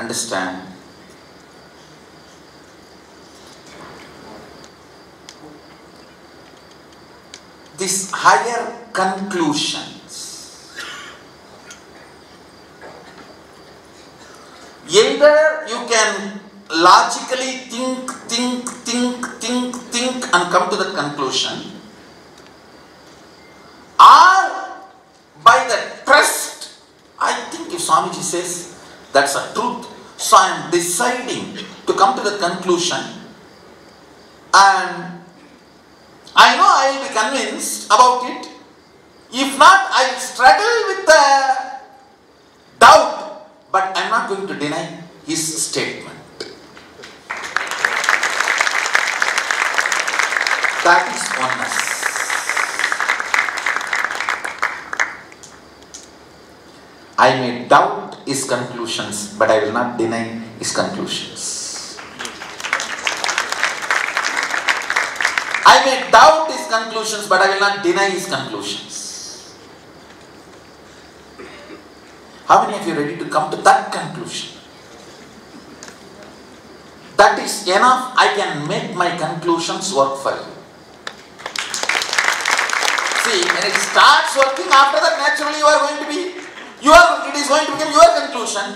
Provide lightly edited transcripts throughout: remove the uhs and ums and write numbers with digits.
understand. These higher conclusions. Either you can logically think and come to that conclusion, or by the trust, I think if Swamiji says that's a truth, so I am deciding to come to the conclusion, and I know I will be convinced about it. If not, I will struggle with the doubt, but I am not going to deny his statement. That is oneness. I may doubt his conclusions, but I will not deny his conclusions. I may doubt his conclusions, but I will not deny his conclusions. How many of you are ready to come to that conclusion? That is enough. I can make my conclusions work for you. See, when it starts working, after that naturally you are going to be, it is going to become your conclusion.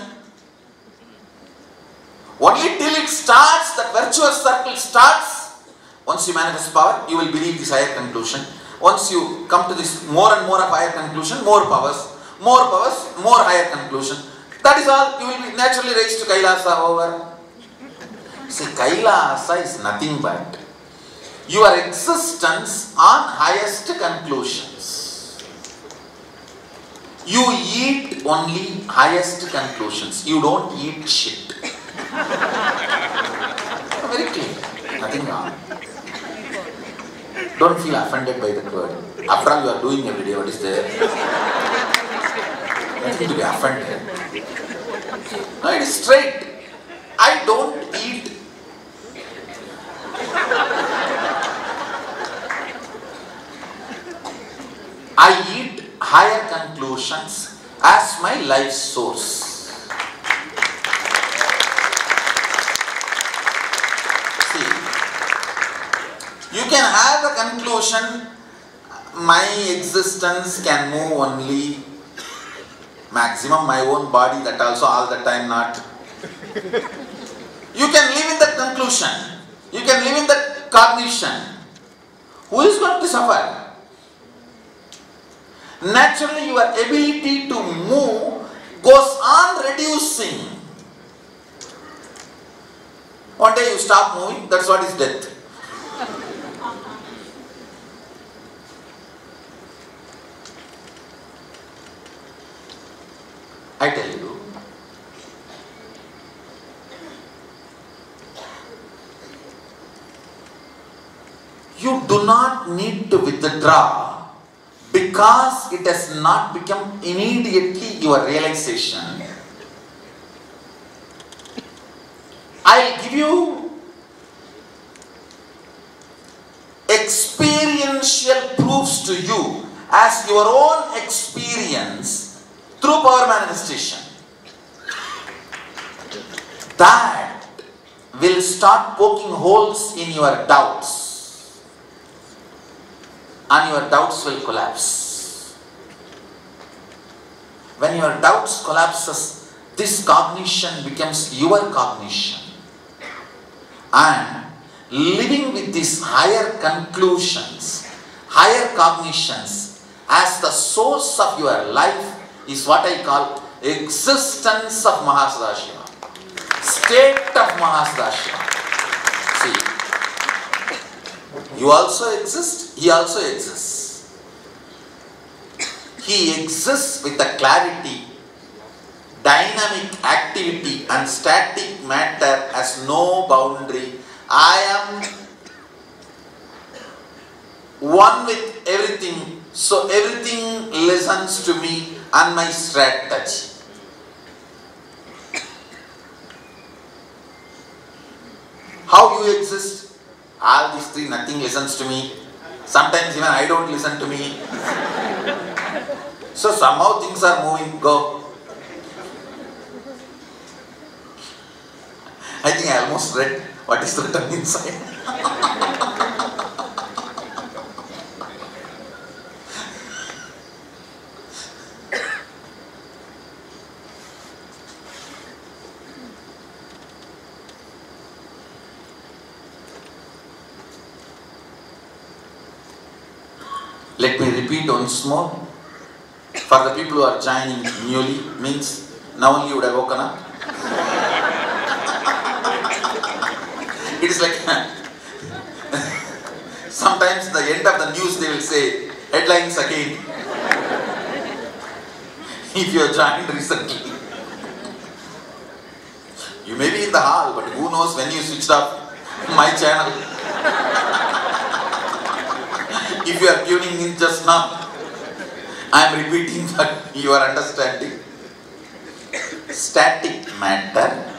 Only till it starts, that virtuous circle starts. Once you manifest power, you will believe this higher conclusion. Once you come to this more and more of higher conclusion, more powers, more higher conclusion. That is all. You will be naturally raised to Kailasa over. See, Kailasa is nothing but your existence on highest conclusions. You eat only highest conclusions. You don't eat shit. Very clear. Nothing wrong. Don't feel offended by the word. After all, you are doing every day. What is there? Nothing to be offended. No, it is straight. I don't eat. I eat higher conclusions as my life source. You can have a conclusion, my existence can move only maximum my own body, that also all the time not. You can live in that conclusion. You can live in that cognition. Who is going to suffer? Naturally your ability to move goes on reducing. One day you stop moving, that's what is death. I tell you, you do not need to withdraw because it has not become immediately your realization. I'll give you experiential proofs to you as your own experience through power manifestation. That will start poking holes in your doubts. And your doubts will collapse. When your doubts collapses, this cognition becomes your cognition. And living with these higher conclusions, higher cognitions as the source of your life is what I call existence of Mahasadashiva. State of Mahasadashiva. See, you also exist, he also exists. He exists with a clarity, dynamic activity and static matter has no boundary. I am one with everything, so everything listens to me and my strategy. How you exist? All these three, nothing listens to me. Sometimes even I don't listen to me. So somehow things are moving, go. I think I almost read what is written inside. Let me repeat once more. For the people who are joining newly, means now only you would have woken up. It is like sometimes the end of the news they will say headlines again. If you have joined recently, you may be in the hall, but who knows when you switched off my channel. If you are tuning in just now, I am repeating for your understanding. Static matter,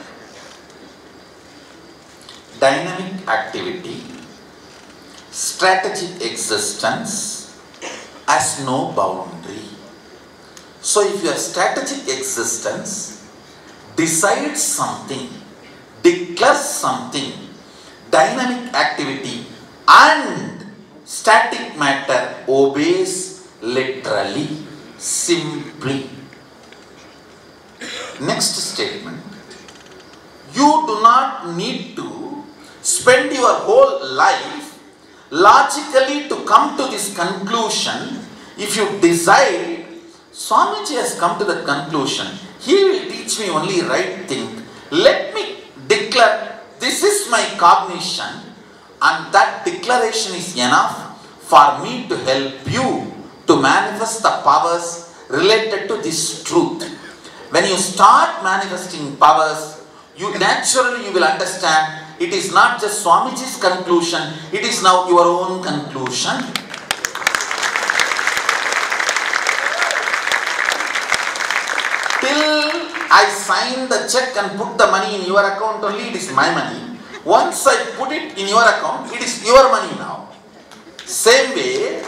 dynamic activity, strategic existence has no boundary. So if your strategic existence decides something, declares something, dynamic activity and static matter obeys literally, simply. Next statement. You do not need to spend your whole life logically to come to this conclusion. If you decide, Swamiji has come to that conclusion, he will teach me only right thing. Let me declare, this is my cognition, and that declaration is enough for me to help you to manifest the powers related to this truth. When you start manifesting powers, you naturally will understand it is not just Swamiji's conclusion, it is now your own conclusion. Till I sign the check and put the money in your account only, it is my money. Once I put it in your account, it is your money now. Same way,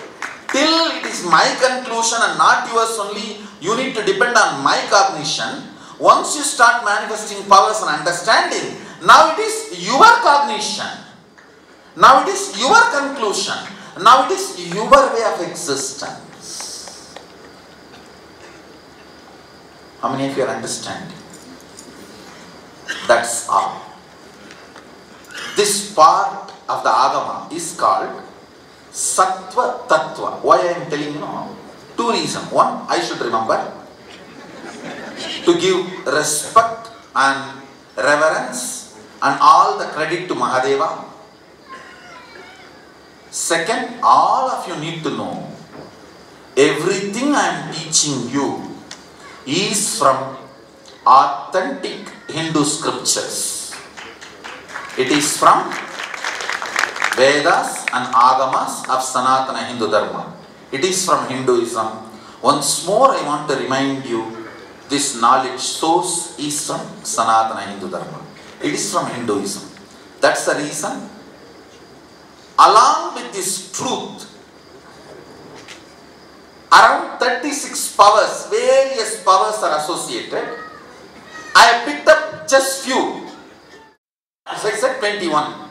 till it is my conclusion and not yours only, you need to depend on my cognition. Once you start manifesting powers and understanding, now it is your cognition. Now it is your conclusion. Now it is your way of existence. How many of you are understanding? That's all. This part of the Agama is called Sattva Tattva. Why I am telling you now? Two reasons. One, I should remember to give respect and reverence and all the credit to Mahadeva. Second, all of you need to know everything I am teaching you is from authentic Hindu scriptures. It is from Vedas and Agamas of Sanatana Hindu Dharma. It is from Hinduism. Once more I want to remind you, this knowledge source is from Sanatana Hindu Dharma. It is from Hinduism. That's the reason. Along with this truth, around 36 powers, various powers are associated. I have picked up just few. As I said, 21.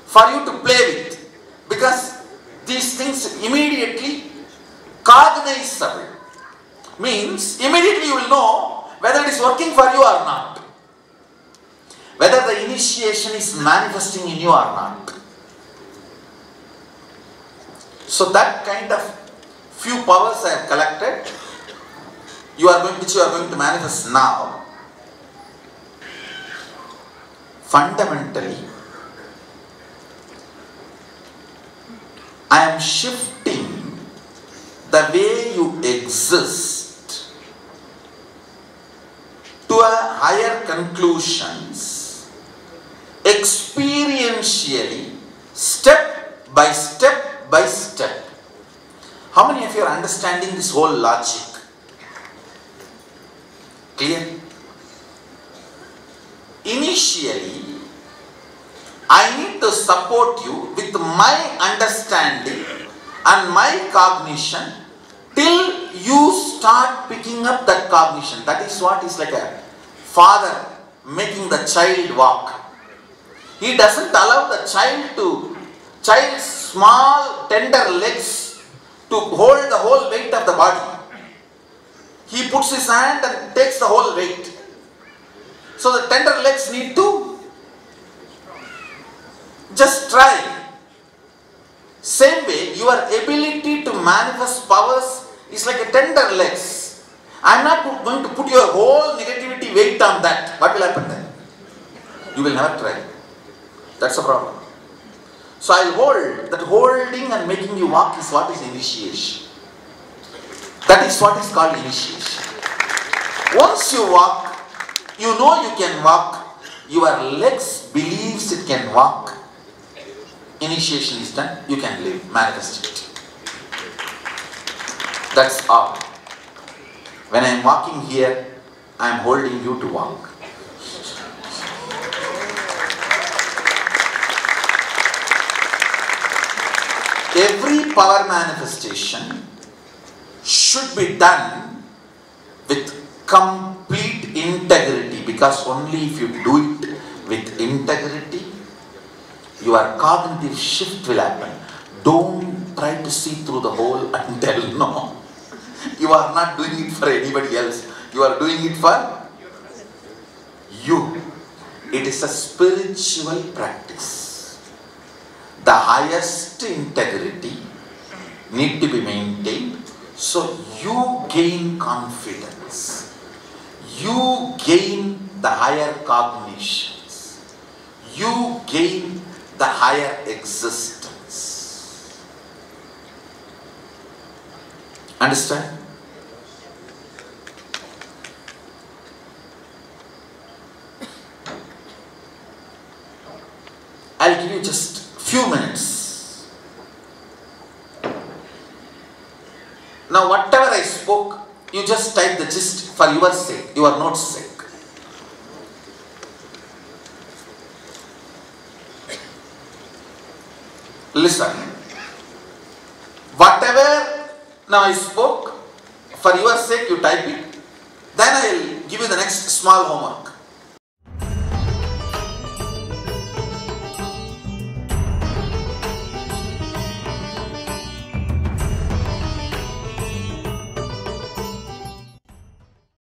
For you to play with. Because these things immediately cognizable. Means, immediately you will know whether it is working for you or not. Whether the initiation is manifesting in you or not. So that kind of few powers I have collected, which you are going to manifest now. Fundamentally, I am shifting the way you exist to a higher conclusions, experientially, step by step by step. How many of you are understanding this whole logic? Clear? Initially, I need to support you with my understanding and my cognition till you start picking up that cognition. That is what is like a father making the child walk. He doesn't allow the child's small tender legs to hold the whole weight of the body. He puts his hand and takes the whole weight. So the tender legs need to just try. Same way, your ability to manifest powers is like a tender legs. I am not going to put your whole negativity weight on that. What will happen then? You will never try. That's the problem. So I hold. That holding and making you walk is what is initiation. That is what is called initiation. Once you walk, you know you can walk. Your legs believes it can walk. Initiation is done. You can live. Manifest it. That's all. When I am walking here, I am holding you to walk. Every power manifestation should be done with complete integrity, because only if you do it with integrity, your cognitive shift will happen. Don't try to see through the hole and tell no. You are not doing it for anybody else. You are doing it for you. It is a spiritual practice. The highest integrity need to be maintained, so you gain confidence. You gain the higher cognitions. You gain the higher existence. Understand? I'll give you just few minutes. Now whatever I spoke, you just type the gist for your sake, your notes' sake. Listen. Whatever now I spoke, for your sake you type it. Then I will give you the next small homework.